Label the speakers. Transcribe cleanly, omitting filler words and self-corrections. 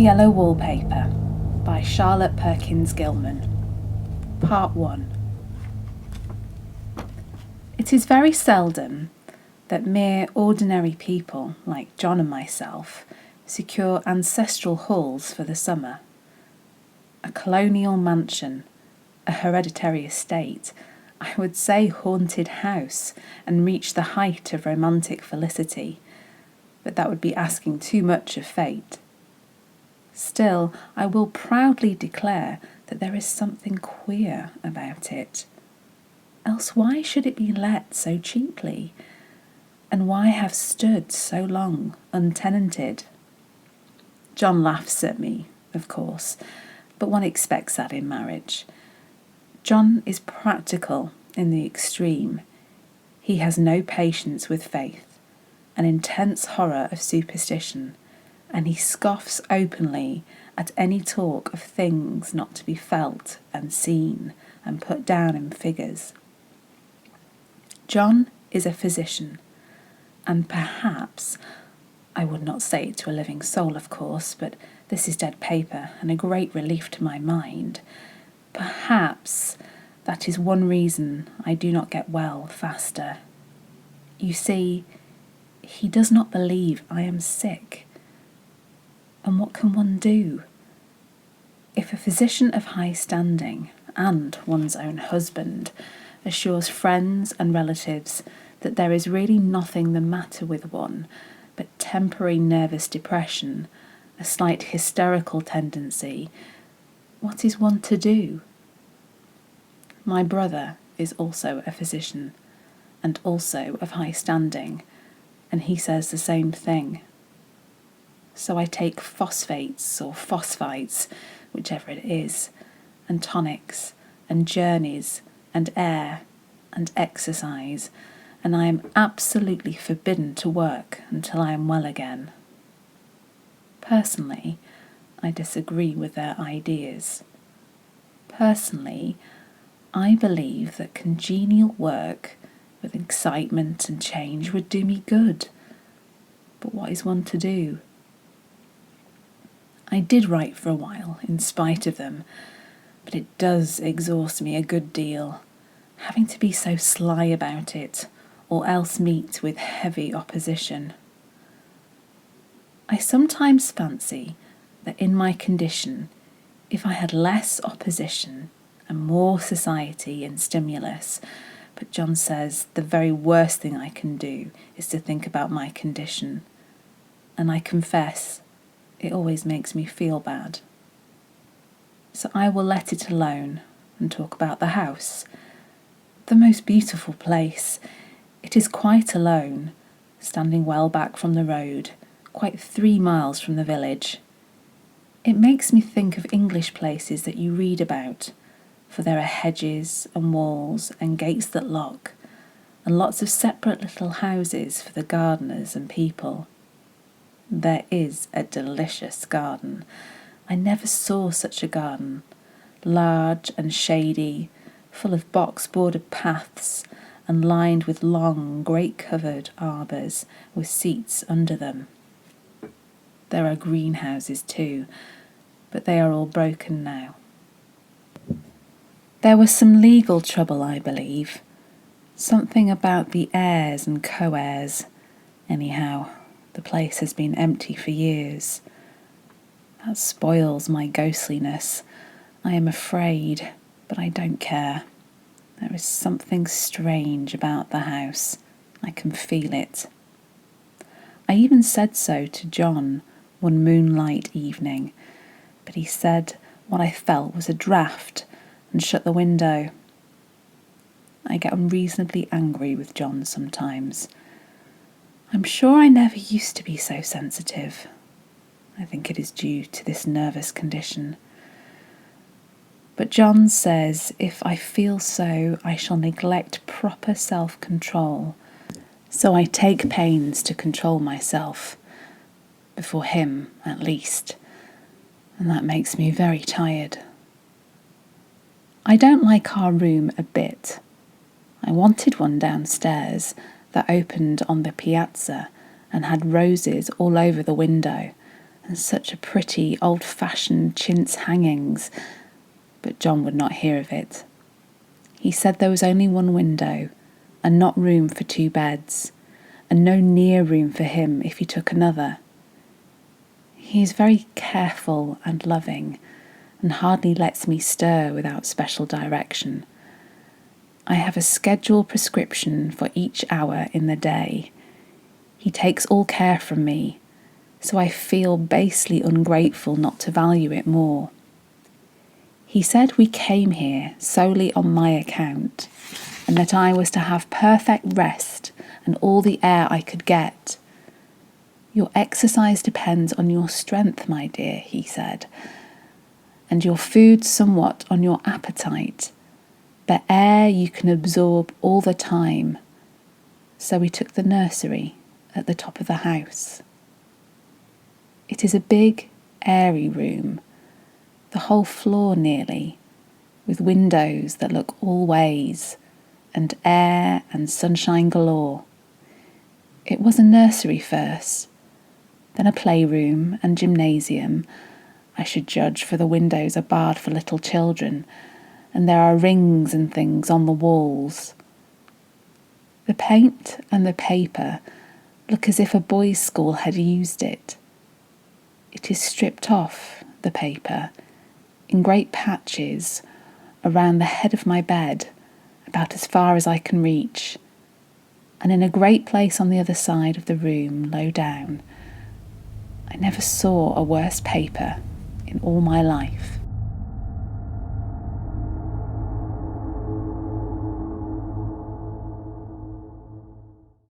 Speaker 1: Yellow Wallpaper by Charlotte Perkins Gilman. Part 1. It is very seldom that mere ordinary people like John and myself secure ancestral halls for the summer. A colonial mansion, a hereditary estate, I would say haunted house, and reach the height of romantic felicity, but that would be asking too much of fate. Still, I will proudly declare that there is something queer about it. Else why should it be let so cheaply? And why have stood so long untenanted? John laughs at me, of course, but one expects that in marriage. John is practical in the extreme. He has no patience with faith, an intense horror of superstition, and he scoffs openly at any talk of things not to be felt and seen and put down in figures. John is a physician, and perhaps, I would not say it to a living soul, of course, but this is dead paper and a great relief to my mind, perhaps that is one reason I do not get well faster. You see, he does not believe I am sick. And what can one do? If a physician of high standing, and one's own husband, assures friends and relatives that there is really nothing the matter with one but temporary nervous depression, a slight hysterical tendency, what is one to do? My brother is also a physician, and also of high standing, and he says the same thing. So I take phosphates or phosphites, whichever it is, and tonics, and journeys, and air, and exercise, and I am absolutely forbidden to work until I am well again. Personally, I disagree with their ideas. Personally, I believe that congenial work with excitement and change would do me good. But what is one to do? I did write for a while, in spite of them, but it does exhaust me a good deal, having to be so sly about it, or else meet with heavy opposition. I sometimes fancy that in my condition, if I had less opposition and more society and stimulus, but John says the very worst thing I can do is to think about my condition, and I confess it always makes me feel bad. So I will let it alone and talk about the house. The most beautiful place. It is quite alone, standing well back from the road, quite 3 miles from the village. It makes me think of English places that you read about, for there are hedges and walls and gates that lock, and lots of separate little houses for the gardeners and people. There is a delicious garden. I never saw such a garden, large and shady, full of box-bordered paths and lined with long, grate-covered arbours with seats under them. There are greenhouses too, but they are all broken now. There was some legal trouble, I believe, something about the heirs and co-heirs. Anyhow, the place has been empty for years. That spoils my ghostliness. I am afraid, but I don't care. There is something strange about the house. I can feel it. I even said so to John one moonlight evening, but he said what I felt was a draught and shut the window. I get unreasonably angry with John sometimes. I'm sure I never used to be so sensitive. I think it is due to this nervous condition. But John says if I feel so, I shall neglect proper self-control. So I take pains to control myself, before him at least, and that makes me very tired. I don't like our room a bit. I wanted one downstairs that opened on the piazza and had roses all over the window, and such a pretty old-fashioned chintz hangings, but John would not hear of it. He said there was only one window, and not room for 2 beds, and no near room for him if he took another. He is very careful and loving, and hardly lets me stir without special direction. I have a scheduled prescription for each hour in the day. He takes all care from me, so I feel basely ungrateful not to value it more. He said we came here solely on my account, and that I was to have perfect rest and all the air I could get. Your exercise depends on your strength, my dear, he said, and your food somewhat on your appetite, but air you can absorb all the time. So we took the nursery at the top of the house. It is a big, airy room, the whole floor nearly, with windows that look all ways, and air and sunshine galore. It was a nursery first, then a playroom and gymnasium, I should judge, for the windows are barred for little children, and there are rings and things on the walls. The paint and the paper look as if a boys' school had used it. It is stripped off, the paper, in great patches around the head of my bed, about as far as I can reach, and in a great place on the other side of the room, low down. I never saw a worse paper in all my life.